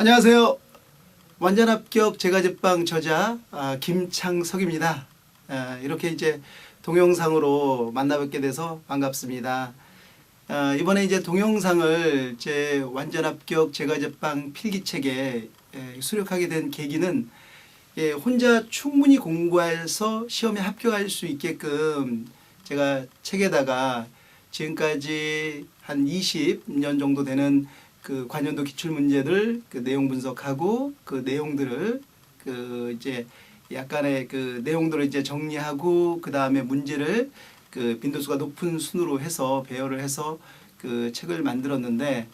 안녕하세요. 완전 합격 제과제빵 저자 김창석입니다. 이렇게 이제 동영상으로 만나뵙게 돼서 반갑습니다. 이번에 이제 동영상을 제 완전 합격 제과제빵 필기책에 수록하게 된 계기는 혼자 충분히 공부해서 시험에 합격할 수 있게끔 제가 책에다가 지금까지 한 20년 정도 되는 그 관연도 기출 문제들 그 내용 분석하고 그 내용들을 그 이제 약간의 그 내용들을 이제 정리하고 그 다음에 문제를 그 빈도수가 높은 순으로 해서 배열을 해서 그 책을 만들었는데,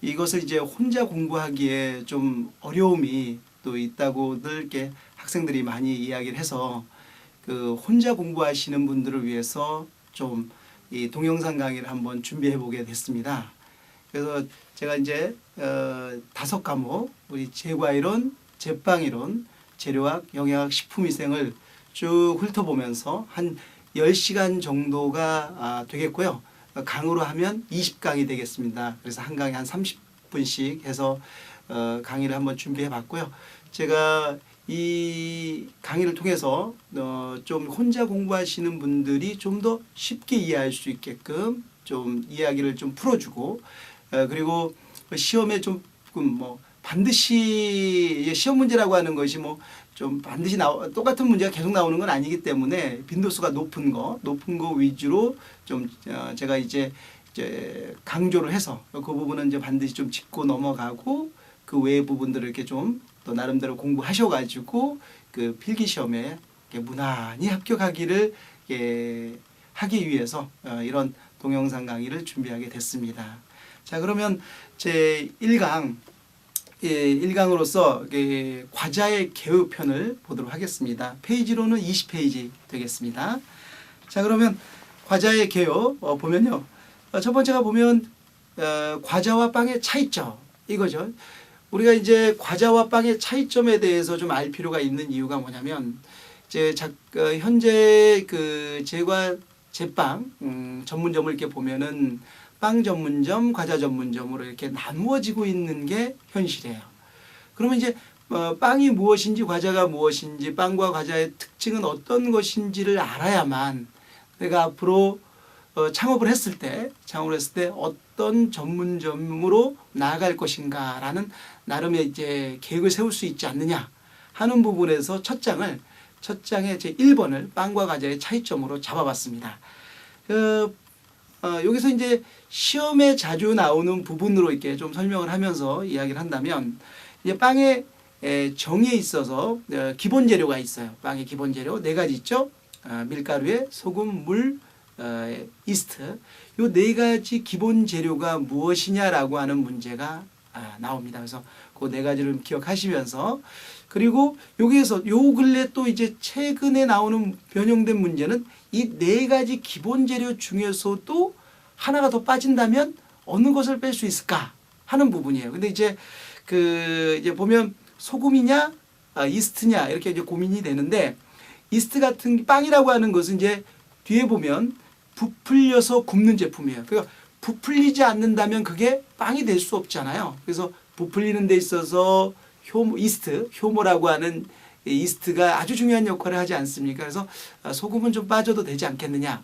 이것을 이제 혼자 공부하기에 좀 어려움이 또 있다고들 이렇게 학생들이 많이 이야기를 해서 그 혼자 공부하시는 분들을 위해서 좀 이 동영상 강의를 한번 준비해 보게 됐습니다. 그래서 제가 이제 5과목 우리 제과이론, 제빵이론, 재료학, 영양학, 식품위생을 쭉 훑어보면서 한 10시간 정도가 되겠고요. 강으로 하면 20강이 되겠습니다. 그래서 한 강에 한 30분씩 해서 강의를 한번 준비해 봤고요. 제가 이 강의를 통해서 좀 혼자 공부하시는 분들이 좀 더 쉽게 이해할 수 있게끔 좀 이야기를 좀 풀어주고, 그리고 시험에 좀 뭐 반드시 시험 문제라고 하는 것이 뭐 좀 반드시 똑같은 문제가 계속 나오는 건 아니기 때문에 빈도수가 높은 거 위주로 좀 제가 이제 강조를 해서 그 부분은 이제 반드시 좀 짚고 넘어가고, 그 외의 부분들을 이렇게 좀 또 나름대로 공부하셔가지고 그 필기 시험에 무난히 합격하기를 하기 위해서 이런 동영상 강의를 준비하게 됐습니다. 자, 그러면 제 1강, 1강으로서 과자의 개요편을 보도록 하겠습니다. 페이지로는 20페이지 되겠습니다. 자, 그러면 과자의 개요 보면요. 첫 번째가 보면 과자와 빵의 차이점, 이거죠. 우리가 이제 과자와 빵의 차이점에 대해서 좀 알 필요가 있는 이유가 뭐냐면, 이제 현재 그 제과 제빵 전문점을 이렇게 보면은 빵 전문점, 과자 전문점으로 이렇게 나누어지고 있는 게 현실이에요. 그러면 이제 빵이 무엇인지 과자가 무엇인지, 빵과 과자의 특징은 어떤 것인지를 알아야만 내가 앞으로 창업을 했을 때 어떤 전문점으로 나아갈 것인가라는 나름의 이제 계획을 세울 수 있지 않느냐 하는 부분에서 첫 장에 제 1번을 빵과 과자의 차이점으로 잡아봤습니다. 여기서 이제 시험에 자주 나오는 부분으로 이렇게 좀 설명을 하면서 이야기를 한다면, 이제 빵의 정의에 있어서 기본 재료가 있어요. 빵의 기본 재료 4가지 있죠. 밀가루에 소금, 물, 이스트. 요 4가지 기본 재료가 무엇이냐라고 하는 문제가 나옵니다. 그래서 그 4가지를 기억하시면서, 그리고 여기에서 요 근래 또 이제 최근에 나오는 변형된 문제는 이 4가지 기본 재료 중에서도 하나가 더 빠진다면 어느 것을 뺄 수 있을까 하는 부분이에요. 근데 이제 이제 보면 소금이냐 이스트냐 이렇게 이제 고민이 되는데, 이스트 같은 빵이라고 하는 것은 이제 뒤에 보면 부풀려서 굽는 제품이에요. 그러니까 부풀리지 않는다면 그게 빵이 될 수 없잖아요. 그래서 부풀리는 데 있어서 효모라고 하는 이스트가 아주 중요한 역할을 하지 않습니까? 그래서 소금은 좀 빠져도 되지 않겠느냐.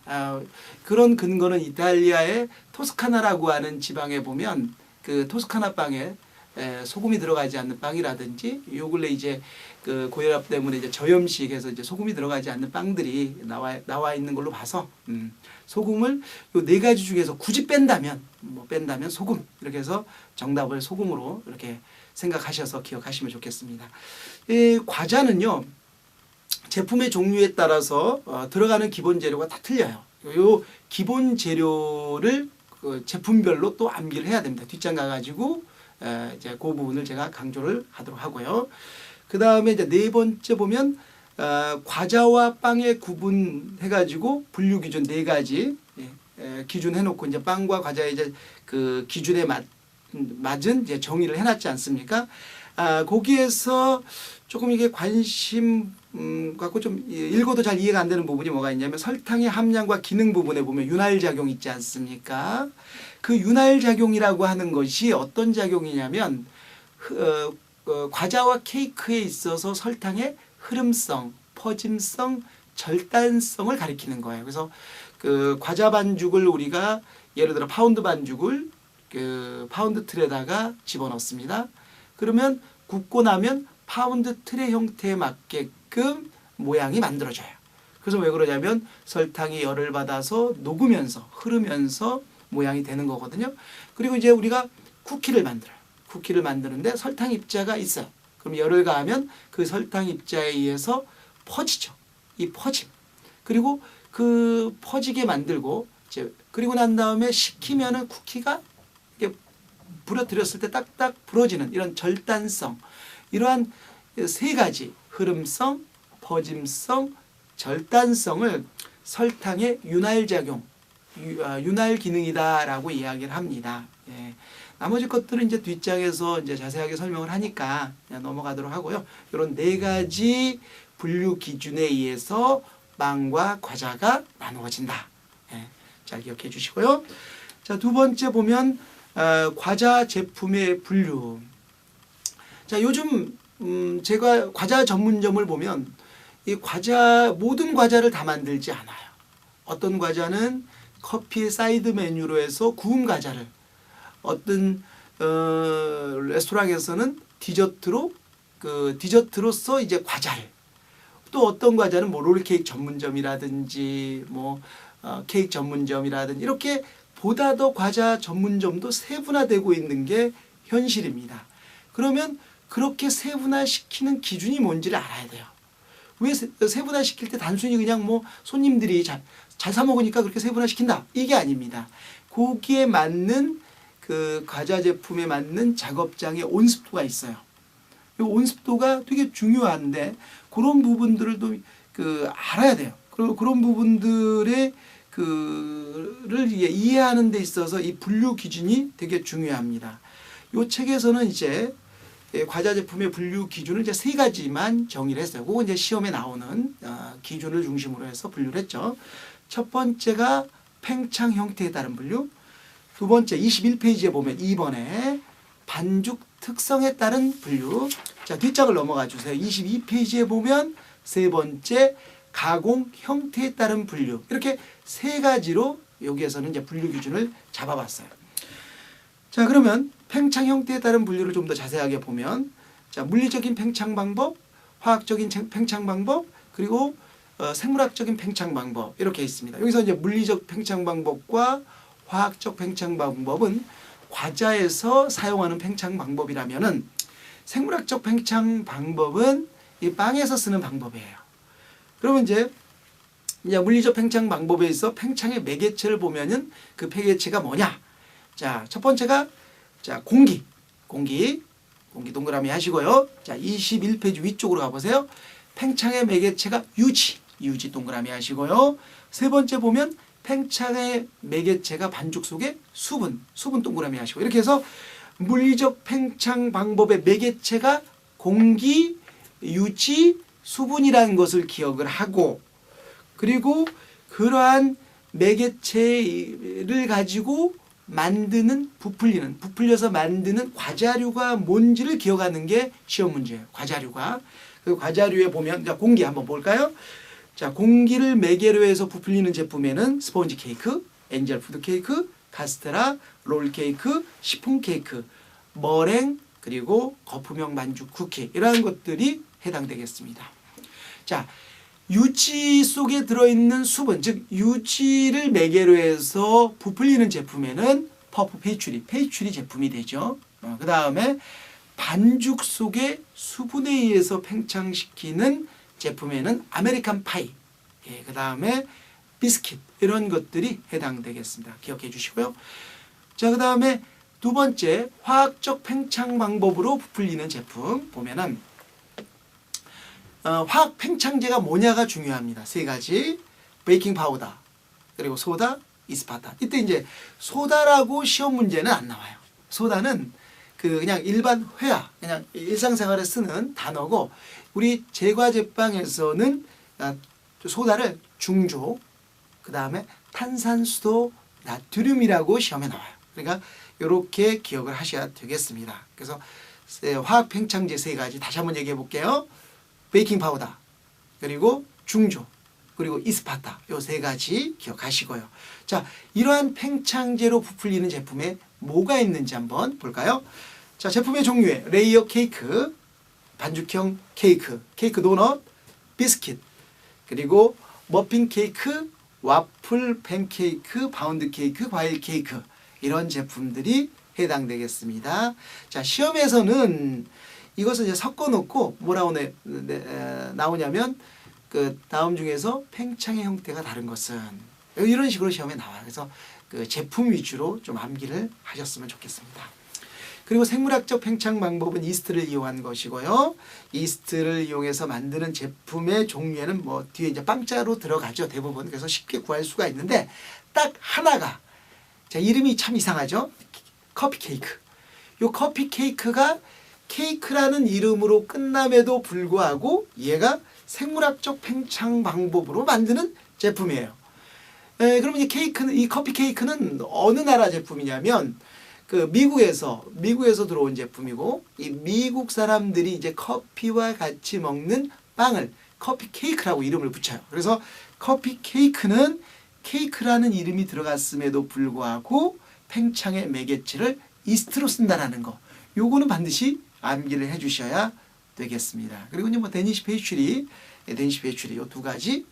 그런 근거는 이탈리아의 토스카나라고 하는 지방에 보면 그 토스카나 빵에 소금이 들어가지 않는 빵이라든지, 요 근래 이제 그 고혈압 때문에 이제 저염식해서 이제 소금이 들어가지 않는 빵들이 나와 있는 걸로 봐서 소금을 요 4가지 중에서 굳이 뺀다면 소금, 이렇게 해서 정답을 소금으로 이렇게 생각하셔서 기억하시면 좋겠습니다. 과자는요, 제품의 종류에 따라서 들어가는 기본 재료가 다 틀려요. 요 기본 재료를 제품별로 또 암기를 해야 됩니다. 뒷장 가가지고 이제 그 부분을 제가 강조를 하도록 하고요. 그 다음에 이제 4번째 보면 과자와 빵의 구분해가지고 분류 기준 4가지 기준 해놓고, 이제 빵과 과자의 이제 그 기준에 맞은 이제 정의를 해놨지 않습니까? 거기에서 조금 이게 관심 갖고 좀 읽어도 잘 이해가 안 되는 부분이 뭐가 있냐면, 설탕의 함량과 기능 부분에 보면 윤활작용 있지 않습니까? 그 윤활작용이라고 하는 것이 어떤 작용이냐면 과자와 케이크에 있어서 설탕의 흐름성, 퍼짐성, 절단성을 가리키는 거예요. 그래서 그 과자 반죽을 우리가 예를 들어 파운드 반죽을 그 파운드 틀에다가 집어넣습니다. 그러면 굽고 나면 파운드 틀의 형태에 맞게끔 모양이 만들어져요. 그래서 왜 그러냐면 설탕이 열을 받아서 녹으면서 흐르면서 모양이 되는 거거든요. 그리고 이제 우리가 쿠키를 만들어요. 쿠키를 만드는데 설탕 입자가 있어요. 그럼 열을 가하면 그 설탕 입자에 의해서 퍼지죠. 이 퍼짐. 그리고 그 퍼지게 만들고 이제 그리고 난 다음에 식히면은 쿠키가 이게 부러뜨렸을 때 딱딱 부러지는 이런 절단성, 이러한 세 가지 흐름성, 퍼짐성, 절단성을 설탕의 윤활작용, 윤활 기능이다라고 이야기를 합니다. 예. 나머지 것들은 이제 뒷장에서 이제 자세하게 설명을 하니까 그냥 넘어가도록 하고요. 이런 네 가지 분류 기준에 의해서 빵과 과자가 나누어진다. 예. 잘 기억해 주시고요. 자, 두 번째 보면 과자 제품의 분류. 자, 요즘 제가 과자 전문점을 보면 이 과자 모든 과자를 다 만들지 않아요. 어떤 과자는 커피 사이드 메뉴로 해서 구운 과자를, 어떤 레스토랑에서는 디저트로 그 디저트로서 이제 과자를, 또 어떤 과자는 뭐 롤케이크 전문점이라든지 뭐 케이크 전문점이라든지 이렇게 보다 더 과자 전문점도 세분화되고 있는 게 현실입니다. 그러면 그렇게 세분화시키는 기준이 뭔지를 알아야 돼요. 왜 세분화시킬 때 단순히 그냥 뭐 손님들이 잘 사 먹으니까 그렇게 세분화시킨다, 이게 아닙니다. 거기에 맞는 그 과자 제품에 맞는 작업장의 온습도가 있어요. 이 온습도가 되게 중요한데 그런 부분들을 또 그 알아야 돼요. 그리고 그런 부분들의 그를 이해하는 데 있어서 이 분류 기준이 되게 중요합니다. 이 책에서는 이제 과자 제품의 분류 기준을 이제 세 가지만 정의를 했어요. 그거 이제 시험에 나오는 기준을 중심으로 해서 분류를 했죠. 첫 번째가 팽창 형태에 따른 분류. 두 번째 21페이지에 보면 2번에 반죽 특성에 따른 분류. 자, 뒷장을 넘어가 주세요. 22페이지에 보면 세 번째 가공 형태에 따른 분류. 이렇게 세 가지로 여기에서는 이제 분류 기준을 잡아봤어요. 자, 그러면 팽창 형태에 따른 분류를 좀 더 자세하게 보면, 자, 물리적인 팽창 방법, 화학적인 팽창 방법, 그리고 생물학적인 팽창 방법, 이렇게 있습니다. 여기서 이제 물리적 팽창 방법과 화학적 팽창 방법은 과자에서 사용하는 팽창 방법이라면은, 생물학적 팽창 방법은 이 빵에서 쓰는 방법이에요. 그러면 이제 물리적 팽창 방법에 있어 팽창의 매개체를 보면은 그 매개체가 뭐냐? 자, 첫 번째가 자, 공기 동그라미 하시고요. 자, 21페이지 위쪽으로 가보세요. 팽창의 매개체가 유지 동그라미 하시고요. 세 번째 보면 팽창의 매개체가 반죽 속에 수분 동그라미 하시고, 이렇게 해서 물리적 팽창 방법의 매개체가 공기, 유지, 수분이라는 것을 기억을 하고, 그리고 그러한 매개체를 가지고 만드는 부풀려서 만드는 과자류가 뭔지를 기억하는 게 시험 문제예요. 과자류가. 그 과자류에 보면, 자, 공기 한번 볼까요? 자, 공기를 매개로 해서 부풀리는 제품에는 스펀지 케이크, 엔젤 푸드 케이크, 카스테라, 롤 케이크, 시폰 케이크, 머랭, 그리고 거품형 반죽 쿠키, 이러한 것들이 해당되겠습니다. 자, 유지 속에 들어있는 수분, 즉 유지를 매개로 해서 부풀리는 제품에는 퍼프 페이츄리 제품이 되죠. 그 다음에 반죽 속에 수분에 의해서 팽창시키는 제품에는 아메리칸 파이, 그 다음에 비스킷, 이런 것들이 해당되겠습니다. 기억해 주시고요. 자, 그 다음에 두 번째 화학적 팽창 방법으로 부풀리는 제품 보면은 화학 팽창제가 뭐냐가 중요합니다. 세 가지. 베이킹 파우더, 그리고 소다, 이스파타. 이때 이제 소다라고 시험 문제는 안 나와요. 소다는 그냥 일반 회화, 그냥 일상생활에 쓰는 단어고, 우리 제과제빵에서는 소다를 중조, 그 다음에 탄산수도, 나트륨이라고 시험에 나와요. 그러니까 이렇게 기억을 하셔야 되겠습니다. 그래서 화학 팽창제 3가지 다시 한번 얘기해 볼게요. 베이킹 파우더, 그리고 중조, 그리고 이스파타 요 3가지 기억하시고요. 자, 이러한 팽창제로 부풀리는 제품에 뭐가 있는지 한번 볼까요? 자, 제품의 종류에 레이어 케이크, 반죽형 케이크, 케이크 도넛, 비스킷, 그리고 머핀 케이크, 와플 팬케이크, 파운드 케이크, 과일 케이크 이런 제품들이 해당되겠습니다. 자, 시험에서는 이것을 이제 섞어 놓고 뭐라고 나오냐면 그 다음 중에서 팽창의 형태가 다른 것은 이런 식으로 시험에 나와요. 그래서 그 제품 위주로 좀 암기를 하셨으면 좋겠습니다. 그리고 생물학적 팽창 방법은 이스트를 이용한 것이고요. 이스트를 이용해서 만드는 제품의 종류에는 뭐 뒤에 이제 빵자로 들어가죠. 대부분. 그래서 쉽게 구할 수가 있는데 딱 하나가 자, 이름이 참 이상하죠. 커피 케이크. 요 커피 케이크가 케이크라는 이름으로 끝남에도 불구하고 얘가 생물학적 팽창 방법으로 만드는 제품이에요. 그러면 이 커피 케이크는 어느 나라 제품이냐면 그 미국에서 들어온 제품이고 이 미국 사람들이 이제 커피와 같이 먹는 빵을 커피 케이크라고 이름을 붙여요. 그래서 커피 케이크는 케이크라는 이름이 들어갔음에도 불구하고 팽창의 매개체를 이스트로 쓴다라는 거. 요거는 반드시 암기를 해 주셔야 되겠습니다. 그리고 이제 뭐 데니시 페이츄리 요 2가지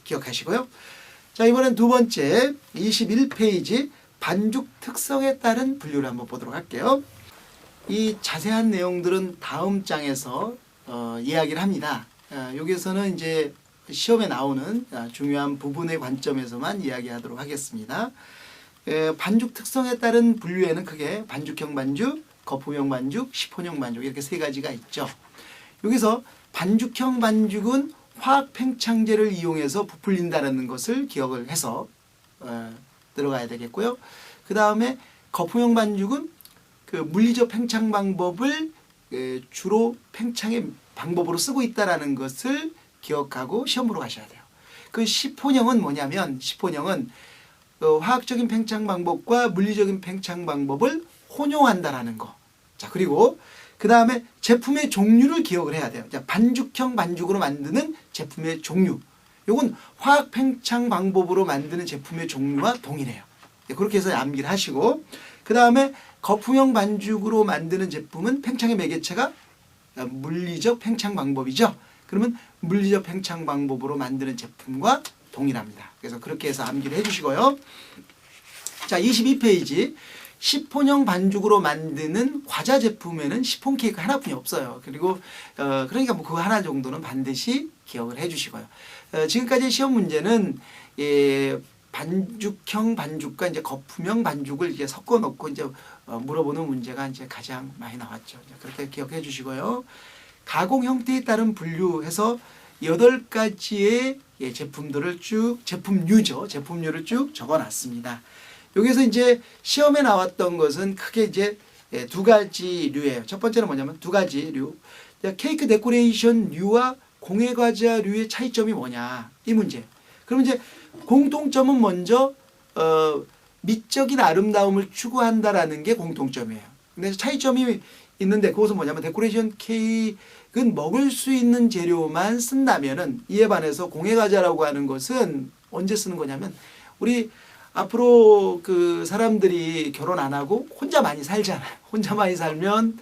기억하시고요. 자, 이번엔 두 번째 21페이지 반죽 특성에 따른 분류를 한번 보도록 할게요. 이 자세한 내용들은 다음 장에서 이야기를 합니다. 여기서는 이제 시험에 나오는 중요한 부분의 관점에서만 이야기하도록 하겠습니다. 반죽 특성에 따른 분류에는 크게 반죽형 반죽, 거품형 반죽, 시폰형 반죽 이렇게 3가지가 있죠. 여기서 반죽형 반죽은 화학 팽창제를 이용해서 부풀린다는 것을 기억을 해서 들어가야 되겠고요. 그 다음에 거품형 반죽은 그 물리적 팽창 방법을 주로 팽창의 방법으로 쓰고 있다는 것을 기억하고 시험 보러 가셔야 돼요. 그 시폰형은 뭐냐면 시폰형은 화학적인 팽창 방법과 물리적인 팽창 방법을 혼용한다라는 거. 자, 그리고 그 다음에 제품의 종류를 기억을 해야 돼요. 자, 반죽형 반죽으로 만드는 제품의 종류. 요건 화학 팽창 방법으로 만드는 제품의 종류와 동일해요. 그렇게 해서 암기를 하시고 그 다음에 거품형 반죽으로 만드는 제품은 팽창의 매개체가 물리적 팽창 방법이죠. 그러면 물리적 팽창 방법으로 만드는 제품과 동일합니다. 그래서 그렇게 해서 암기를 해주시고요. 자, 22페이지 시폰형 반죽으로 만드는 과자 제품에는 시폰 케이크 하나뿐이 없어요. 그리고 그러니까 뭐 그거 하나 정도는 반드시 기억을 해주시고요. 지금까지 시험 문제는 반죽형 반죽과 이제 거품형 반죽을 이제 섞어 놓고 이제 물어보는 문제가 이제 가장 많이 나왔죠. 그렇게 기억해 주시고요. 가공 형태에 따른 분류해서 8가지의 제품들을 쭉 제품류를 쭉 적어놨습니다. 여기서 이제 시험에 나왔던 것은 크게 이제 2가지류예요. 첫 번째는 뭐냐면 2가지류. 케이크 데코레이션류와 공예과자류의 차이점이 뭐냐 이 문제. 그럼 이제 공통점은 먼저 미적인 아름다움을 추구한다라는 게 공통점이에요. 근데 차이점이 있는데 그것은 뭐냐면 데코레이션 케이크는 먹을 수 있는 재료만 쓴다면은 이에 반해서 공예과자라고 하는 것은 언제 쓰는 거냐면 우리 앞으로 그 사람들이 결혼 안 하고 혼자 많이 살잖아요. 혼자 많이 살면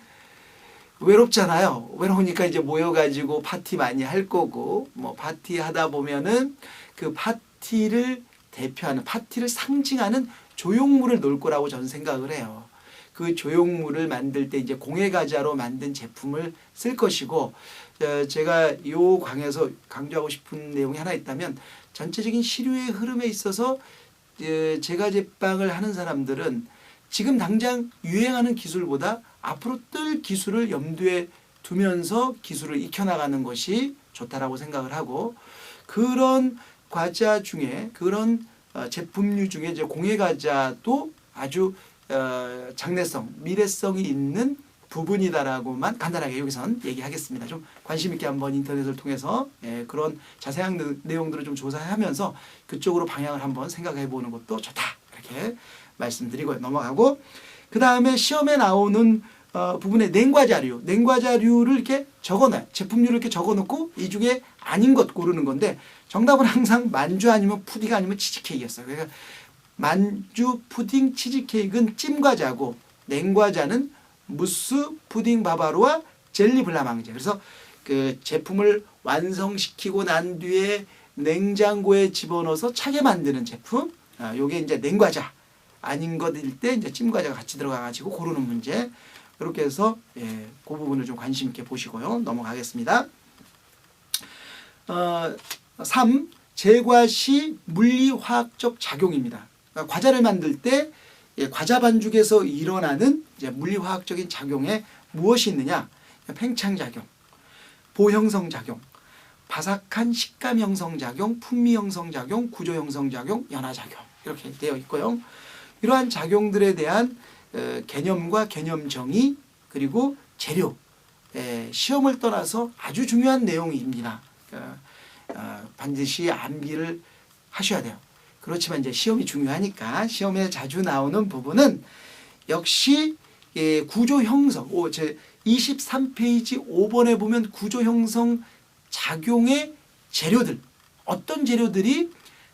외롭잖아요. 외로우니까 이제 모여가지고 파티 많이 할 거고 뭐 파티 하다 보면은 그 파티를 대표하는 파티를 상징하는 조형물을 놓을 거라고 저는 생각을 해요. 그 조형물을 만들 때 이제 공예과자로 만든 제품을 쓸 것이고 제가 이 강에서 강조하고 싶은 내용이 하나 있다면 전체적인 시류의 흐름에 있어서 제과 제빵을 하는 사람들은 지금 당장 유행하는 기술보다 앞으로 뜰 기술을 염두에 두면서 기술을 익혀나가는 것이 좋다라고 생각을 하고 그런 과자 중에 그런 제품류 중에 이제 공예과자도 아주 장래성, 미래성이 있는 부분이다라고만 간단하게 여기선 얘기하겠습니다. 좀 관심 있게 한번 인터넷을 통해서 그런 자세한 내용들을 좀 조사하면서 그쪽으로 방향을 한번 생각해 보는 것도 좋다. 이렇게 말씀드리고 넘어가고 그 다음에 시험에 나오는 부분에 냉과자류를 이렇게 적어놔요. 제품류를 이렇게 적어놓고 이 중에 아닌 것 고르는 건데 정답은 항상 만주 아니면 푸딩 아니면 치즈케이크였어요. 그러니까 만주, 푸딩, 치즈케이크는 찜과자고 냉과자는 무스, 푸딩 바바로와 젤리 블라망제. 그래서 그 제품을 완성시키고 난 뒤에 냉장고에 집어넣어서 차게 만드는 제품. 요게 이제 냉과자 아닌 것일 때 이제 찜과자가 같이 들어가가지고 고르는 문제. 이렇게 해서 그 부분을 좀 관심 있게 보시고요. 넘어가겠습니다. 3. 제과 시 물리화학적 작용입니다. 그러니까 과자를 만들 때 과자 반죽에서 일어나는 이제 물리화학적인 작용에 무엇이 있느냐? 팽창작용, 보형성작용, 바삭한 식감 형성작용, 풍미 형성작용, 구조 형성작용, 연화작용 이렇게 되어 있고요. 이러한 작용들에 대한 개념과 개념 정의 그리고 재료, 시험을 떠나서 아주 중요한 내용입니다. 반드시 암기를 하셔야 돼요. 그렇지만 이제 시험이 중요하니까 시험에 자주 나오는 부분은 역시 구조 형성, 제 23페이지 5번에 보면 구조 형성 작용의 재료들, 어떤 재료들이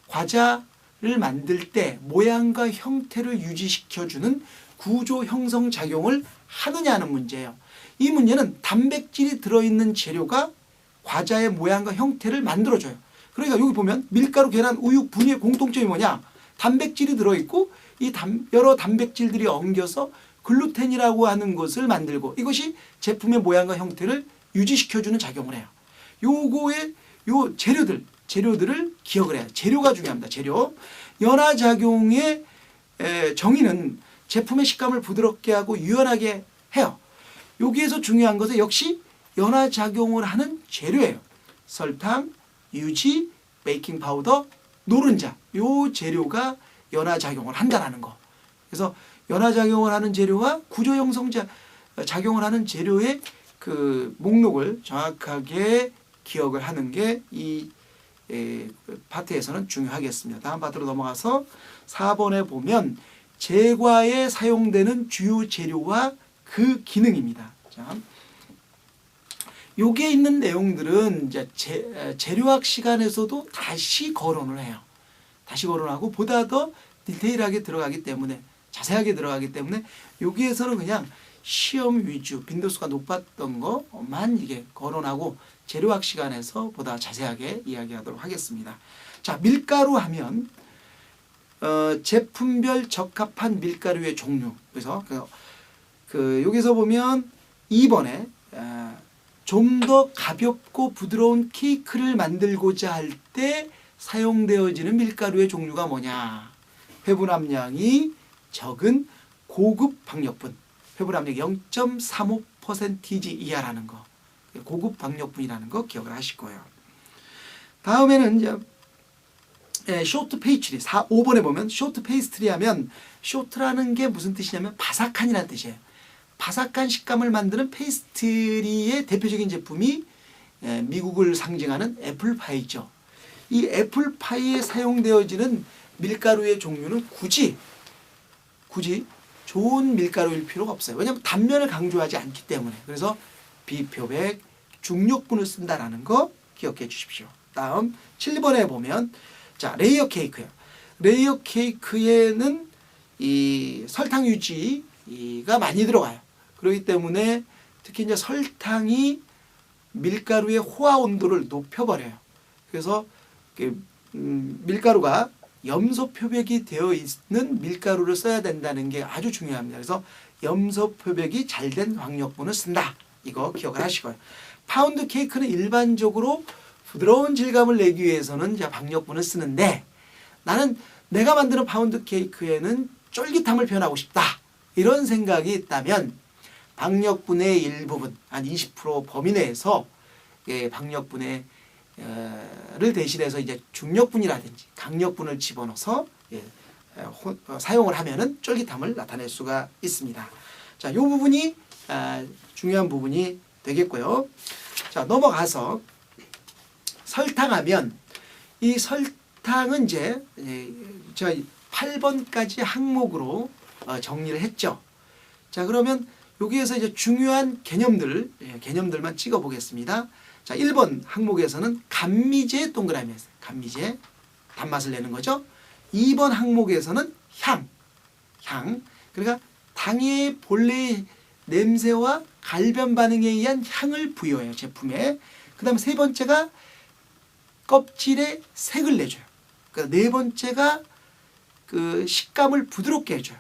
과자를 만들 때 모양과 형태를 유지시켜주는 구조 형성 작용을 하느냐 하는 문제예요. 이 문제는 단백질이 들어있는 재료가 과자의 모양과 형태를 만들어줘요. 그러니까 여기 보면 밀가루, 계란, 우유, 분유의 공통점이 뭐냐? 단백질이 들어있고 이 여러 단백질들이 엉겨서 글루텐이라고 하는 것을 만들고 이것이 제품의 모양과 형태를 유지시켜주는 작용을 해요. 요거의 요 재료들을 기억을 해요. 재료가 중요합니다. 재료. 연화작용의 정의는 제품의 식감을 부드럽게 하고 유연하게 해요. 여기에서 중요한 것은 역시 연화작용을 하는 재료예요. 설탕, 유지, 베이킹 파우더, 노른자. 요 재료가 연화작용을 한다는 거. 그래서 연화작용을 하는 재료와 구조 형성 작용을 하는 재료의 그 목록을 정확하게 기억을 하는 게 이 파트에서는 중요하겠습니다. 다음 파트로 넘어가서 4번에 보면 제과에 사용되는 주요 재료와 그 기능입니다. 자, 여기에 있는 내용들은 이제 재료학 시간에서도 다시 거론을 해요. 다시 거론하고 보다 더 디테일하게 들어가기 때문에 자세하게 들어가기 때문에 여기에서는 그냥 시험 위주 빈도수가 높았던 것만 이게 거론하고 재료학 시간에서 보다 자세하게 이야기하도록 하겠습니다. 자, 밀가루 하면 제품별 적합한 밀가루의 종류. 그래서 여기서 보면 2번에 좀 더 가볍고 부드러운 케이크를 만들고자 할 때 사용되어지는 밀가루의 종류가 뭐냐? 회분 함량이 적은 고급 박력분, 회분 함량이 0.35% 이하라는 거, 고급 박력분이라는 거 기억을 하실 거예요. 다음에는 이제 쇼트 페이스트리 5번에 보면 쇼트 페이스트리 하면 쇼트라는 게 무슨 뜻이냐면 바삭한이라는 뜻이에요. 바삭한 식감을 만드는 페이스트리의 대표적인 제품이 미국을 상징하는 애플파이죠. 이 애플파이에 사용되어지는 밀가루의 종류는 굳이 좋은 밀가루일 필요가 없어요. 왜냐하면 단면을 강조하지 않기 때문에. 그래서 비표백, 중력분을 쓴다라는 거 기억해 주십시오. 다음 7번에 보면 자, 레이어 케이크예요. 레이어 케이크에는 이 설탕 유지가 많이 들어가요. 그렇기 때문에 특히 이제 설탕이 밀가루의 호화 온도를 높여버려요. 그래서 밀가루가 염소 표백이 되어 있는 밀가루를 써야 된다는 게 아주 중요합니다. 그래서 염소 표백이 잘 된 박력분을 쓴다. 이거 기억을 하시고요. 파운드 케이크는 일반적으로 부드러운 질감을 내기 위해서는 박력분을 쓰는데 나는 내가 만드는 파운드 케이크에는 쫄깃함을 표현하고 싶다. 이런 생각이 있다면 박력분의 일부분, 한 20% 범위 내에서 박력분의 를 대신해서 이제 중력분이라든지 강력분을 집어넣어서 사용을 하면은 쫄깃함을 나타낼 수가 있습니다. 자, 이 부분이 중요한 부분이 되겠고요. 자, 넘어가서 설탕하면 이 설탕은 이제 제가 8번까지 항목으로 정리를 했죠. 자, 그러면 여기에서 이제 중요한 개념들, 개념들만 찍어 보겠습니다. 자, 1번 항목에서는 감미제 동그라미였어요. 감미제. 단맛을 내는 거죠. 2번 항목에서는 향. 그러니까 당의 본래의 냄새와 갈변 반응에 의한 향을 부여해요, 제품에. 그 다음에 세 번째가 껍질에 색을 내줘요. 그러니까 네 번째가 그 식감을 부드럽게 해줘요.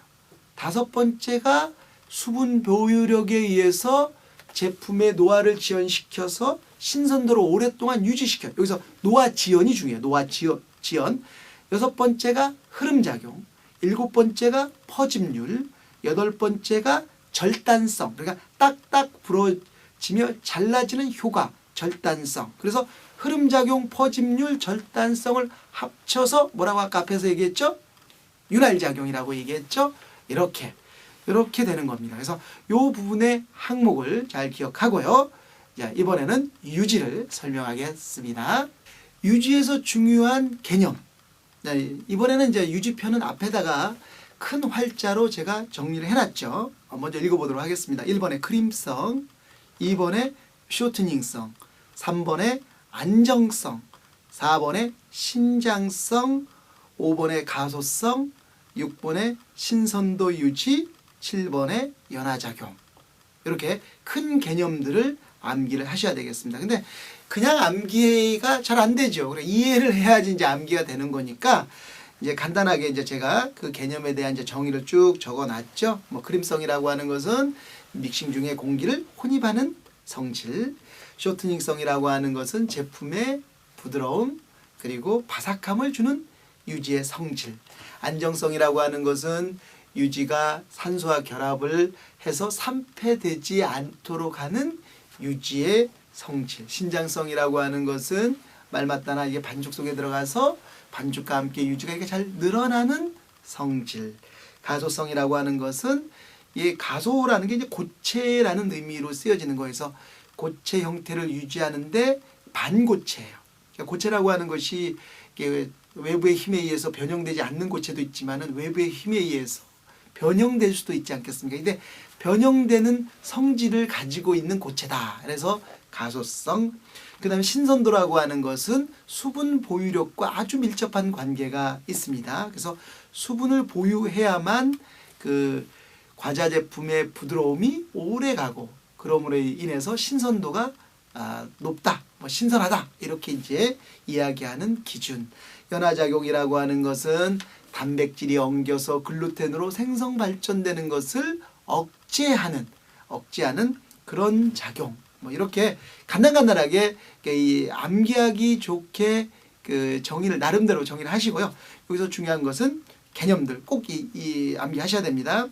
다섯 번째가 수분 보유력에 의해서 제품의 노화를 지연시켜서 신선도를 오랫동안 유지시켜요. 여기서 노화 지연이 중요해요. 노화 지연. 여섯 번째가 흐름작용. 일곱 번째가 퍼짐률. 여덟 번째가 절단성. 그러니까 딱딱 부러지며 잘라지는 효과. 절단성. 그래서 흐름작용, 퍼짐률, 절단성을 합쳐서 뭐라고 아까 앞에서 얘기했죠? 윤활작용이라고 얘기했죠? 이렇게 되는 겁니다. 그래서 이 부분의 항목을 잘 기억하고요. 자, 이번에는 유지를 설명하겠습니다. 유지에서 중요한 개념. 자, 이번에는 이제 유지편은 앞에다가 큰 활자로 제가 정리를 해놨죠. 먼저 읽어보도록 하겠습니다. 1번에 크림성, 2번에 쇼트닝성, 3번에 안정성, 4번에 신장성, 5번에 가소성, 6번에 신선도 유지, 7번에 연화작용. 이렇게 큰 개념들을 암기를 하셔야 되겠습니다. 근데 그냥 암기가 잘 안 되죠. 이해를 해야지 이제 암기가 되는 거니까 이제 간단하게 이제 제가 그 개념에 대한 이제 정의를 쭉 적어 놨죠. 뭐 크림성이라고 하는 것은 믹싱 중에 공기를 혼입하는 성질, 쇼트닝성이라고 하는 것은 제품의 부드러움 그리고 바삭함을 주는 유지의 성질, 안정성이라고 하는 것은 유지가 산소와 결합을 해서 산패되지 않도록 하는 유지의 성질, 신장성이라고 하는 것은 말 맞다나 이게 반죽 속에 들어가서 반죽과 함께 유지가 이렇게 잘 늘어나는 성질, 가소성이라고 하는 것은 이 가소라는 게 이제 고체라는 의미로 쓰여지는 거에서 고체 형태를 유지하는데 반고체예요. 그러니까 고체라고 하는 것이 외부의 힘에 의해서 변형되지 않는 고체도 있지만은 외부의 힘에 의해서 변형될 수도 있지 않겠습니까? 근데 변형되는 성질을 가지고 있는 고체다. 그래서 가소성. 그다음에 신선도라고 하는 것은 수분 보유력과 아주 밀접한 관계가 있습니다. 그래서 수분을 보유해야만 그 과자 제품의 부드러움이 오래 가고 그러므로 인해서 신선도가 높다, 신선하다 이렇게 이제 이야기하는 기준. 연화작용이라고 하는 것은 단백질이 엉겨서 글루텐으로 생성 발전되는 것을 억제하는 그런 작용. 이렇게 간단하게 이 암기하기 좋게 그 정의를 나름대로 정의를 하시고요. 여기서 중요한 것은 개념들 꼭 이 암기하셔야 됩니다.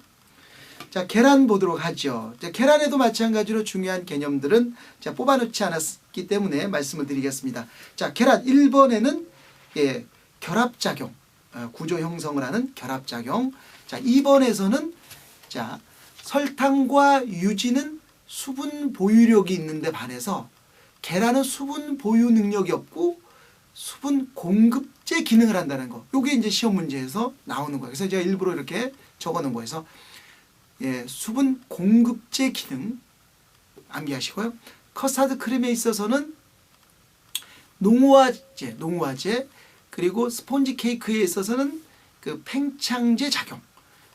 자, 계란 보도록 하죠. 자, 계란에도 마찬가지로 중요한 개념들은 제가 뽑아놓지 않았기 때문에 말씀을 드리겠습니다. 자, 계란 1번에는 결합작용, 구조 형성을 하는 결합작용. 자, 2번에서는 자, 설탕과 유지는 수분 보유력이 있는데 반해서 계란은 수분 보유 능력이 없고 수분 공급제 기능을 한다는 거. 이게 이제 시험 문제에서 나오는 거예요. 그래서 제가 일부러 이렇게 적어 놓은 거에서 수분 공급제 기능 암기하시고요. 커스타드 크림에 있어서는 농후화제 그리고 스폰지 케이크에 있어서는 그 팽창제 작용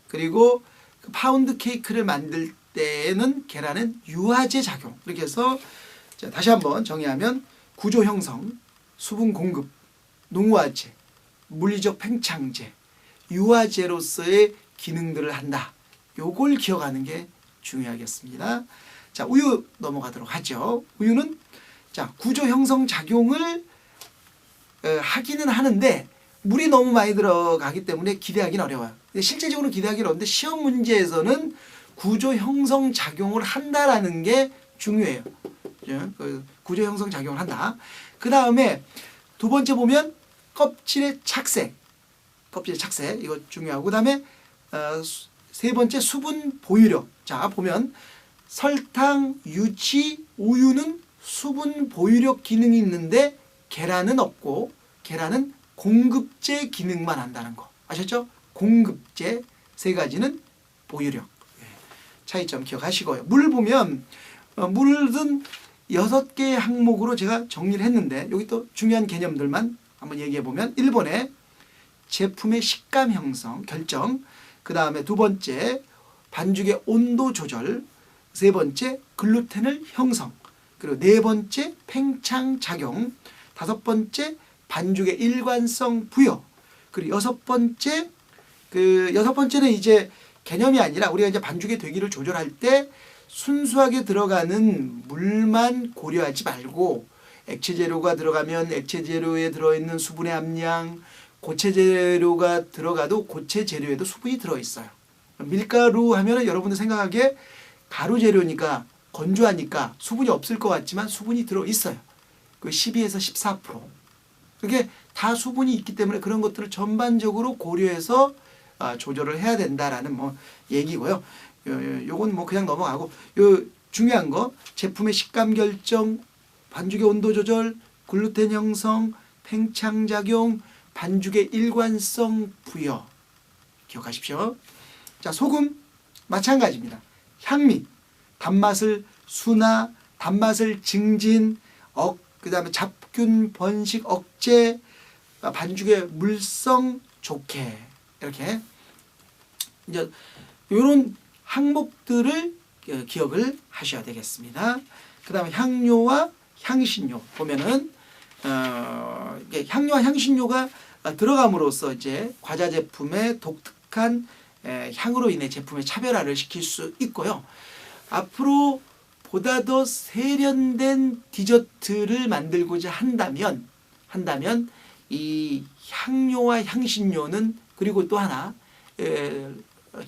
그리고 그 파운드 케이크를 만들 때에는 계란은 유화제 작용. 이렇게 해서 자, 다시 한번 정의하면 구조 형성, 수분 공급, 농후화제, 물리적 팽창제, 유화제로서의 기능들을 한다. 요걸 기억하는 게 중요하겠습니다. 자, 우유 넘어가도록 하죠. 우유는 자, 구조 형성 작용을 하기는 하는데 물이 너무 많이 들어가기 때문에 기대하기는 어려워요. 근데 실제적으로 기대하기는 어려운데 시험 문제에서는 구조 형성 작용을 한다라는 게 중요해요. 구조 형성 작용을 한다. 그 다음에 두 번째 보면 껍질의 착색. 이거 중요하고 그다음에 세 번째 수분 보유력. 자, 보면 설탕, 유지, 우유는 수분 보유력 기능이 있는데 계란은 없고 계란은 공급제 기능만 한다는 거. 아셨죠? 공급제 세 가지는 보유력. 차이점 기억하시고요. 물 보면 물은 6개의 항목으로 제가 정리를 했는데 여기 또 중요한 개념들만 한번 얘기해 보면 1번에 제품의 식감 형성, 결정, 그 다음에 2번째 반죽의 온도 조절, 3번째 글루텐을 형성, 그리고 4번째 팽창 작용, 5번째 반죽의 일관성 부여, 그리고 6번째 여섯 번째는 이제 개념이 아니라 우리가 이제 반죽의 되기를 조절할 때 순수하게 들어가는 물만 고려하지 말고 액체 재료가 들어가면 액체 재료에 들어있는 수분의 함량, 고체 재료가 들어가도 고체 재료에도 수분이 들어있어요. 밀가루 하면은 여러분들 생각하기에 가루 재료니까 건조하니까 수분이 없을 것 같지만 수분이 들어있어요. 그 12에서 14%. 그게 다 수분이 있기 때문에 그런 것들을 전반적으로 고려해서 조절을 해야 된다라는 뭐 얘기고요. 요건 뭐 그냥 넘어가고 요 중요한 거 제품의 식감 결정, 반죽의 온도 조절, 글루텐 형성, 팽창 작용, 반죽의 일관성 부여 기억하십시오. 자, 소금 마찬가지입니다. 향미, 단맛을 순화, 단맛을 증진, 그다음에 잡균 번식 억제, 반죽의 물성 좋게 이렇게 이제 이런 항목들을 기억을 하셔야 되겠습니다. 그다음에 향료와 향신료 보면은 향료와 향신료가 들어감으로써 이제 과자 제품의 독특한 향으로 인해 제품의 차별화를 시킬 수 있고요. 앞으로 보다 더 세련된 디저트를 만들고자 한다면 이 향료와 향신료는 그리고 또 하나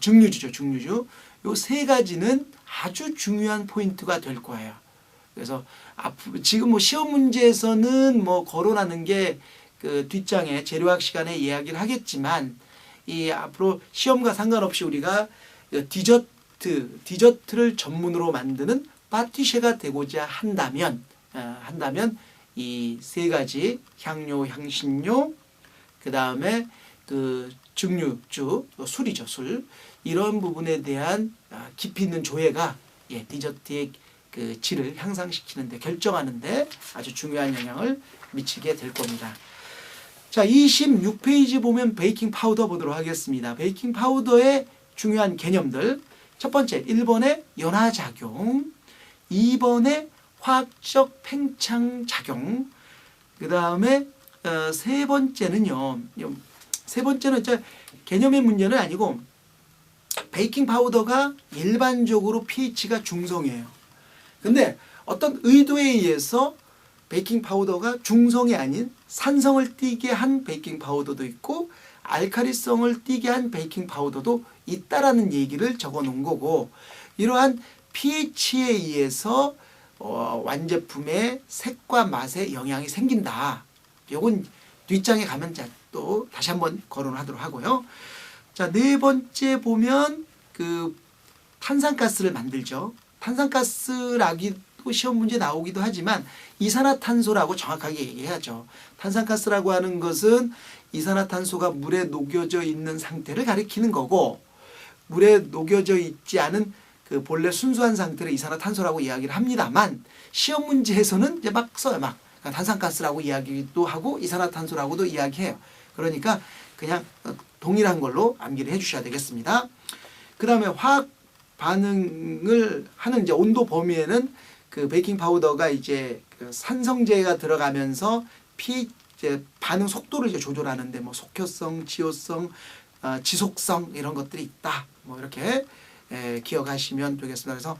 증류주죠. 증류주. 요 세 가지는 아주 중요한 포인트가 될 거예요. 그래서 지금 뭐 시험 문제에서는 뭐 거론하는 게 그 뒷장에 재료학 시간에 이야기를 하겠지만 이 앞으로 시험과 상관없이 우리가 디저트를 전문으로 만드는 파티셰가 되고자 한다면 이 세 가지 향료, 향신료, 그 다음에 그 증류주, 술이죠, 술. 이런 부분에 대한 깊이 있는 조예가 디저트의 그 질을 향상시키는데 결정하는데 아주 중요한 영향을 미치게 될 겁니다. 자, 26페이지 보면 베이킹 파우더 보도록 하겠습니다. 베이킹 파우더의 중요한 개념들. 첫 번째, 1번의 연화작용, 2번의 화학적 팽창 작용, 그 다음에 세 번째는요. 세 번째는 개념의 문제는 아니고 베이킹 파우더가 일반적으로 pH가 중성이에요. 근데 어떤 의도에 의해서 베이킹 파우더가 중성이 아닌 산성을 띠게 한 베이킹 파우더도 있고 알카리성을 띠게 한 베이킹 파우더도 있다라는 얘기를 적어 놓은 거고 이러한 pH에 의해서 완제품의 색과 맛에 영향이 생긴다. 이건 뒷장에 가면 또 다시 한번 거론하도록 하고요. 자, 네 번째 보면 그 탄산가스를 만들죠. 탄산가스라기도 시험 문제 나오기도 하지만 이산화탄소라고 정확하게 얘기해야죠. 탄산가스라고 하는 것은 이산화탄소가 물에 녹여져 있는 상태를 가리키는 거고 물에 녹여져 있지 않은 그 본래 순수한 상태를 이산화탄소라고 이야기를 합니다만 시험 문제에서는 이제 막 써요. 막 탄산가스라고 이야기도 하고 이산화탄소라고도 이야기해요. 그러니까 그냥 동일한 걸로 암기를 해주셔야 되겠습니다. 그 다음에 화학 반응을 하는 이제 온도 범위에는 그 베이킹 파우더가 이제 그 산성제가 들어가면서 이제 반응 속도를 이제 조절하는데 뭐 속효성, 지효성, 지속성 이런 것들이 있다. 뭐 이렇게 기억하시면 되겠습니다. 그래서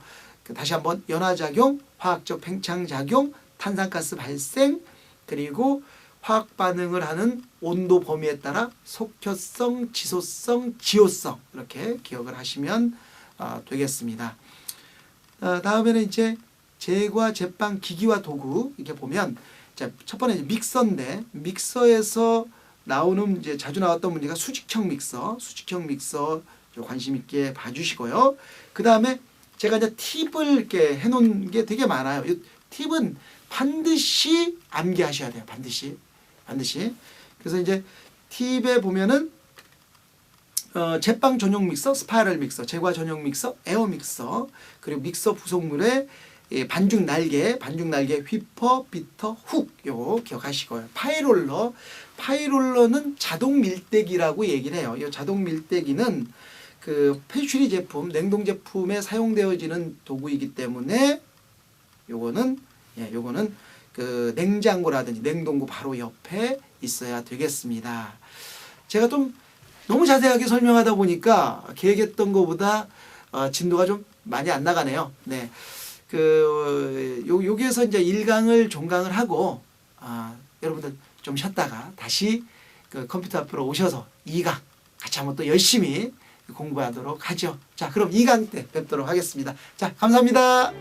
다시 한번 연화작용, 화학적 팽창작용, 탄산가스 발생, 그리고 화학 반응을 하는 온도 범위에 따라 속효성, 지소성, 지효성 이렇게 기억을 하시면 되겠습니다. 다음에는 이제 제과 제빵 기기와 도구 이렇게 보면 첫 번째 믹서인데 믹서에서 나오는 이제 자주 나왔던 문제가 수직형 믹서 관심 있게 봐주시고요. 그 다음에 제가 이제 팁을 이렇게 해놓은 게 되게 많아요. 이 팁은 반드시 암기하셔야 돼요. 반드시. 그래서 이제 팁에 보면은 제빵 전용 믹서, 스파이럴 믹서, 제과 전용 믹서, 에어 믹서, 그리고 믹서 부속물에 반죽 날개, 휘퍼, 비터, 훅, 요거 기억하시고요. 파이롤러는 자동 밀대기라고 얘기를 해요. 이 자동 밀대기는 그 패스츄리 제품, 냉동 제품에 사용되어지는 도구이기 때문에 요거는 그 냉장고라든지 냉동고 바로 옆에 있어야 되겠습니다. 제가 좀 너무 자세하게 설명하다 보니까 계획했던 것보다 진도가 좀 많이 안 나가네요. 네. 여기에서 이제 1강을 종강을 하고, 여러분들 좀 쉬었다가 다시 그 컴퓨터 앞으로 오셔서 2강 같이 한번 또 열심히 공부하도록 하죠. 자, 그럼 2강 때 뵙도록 하겠습니다. 자, 감사합니다.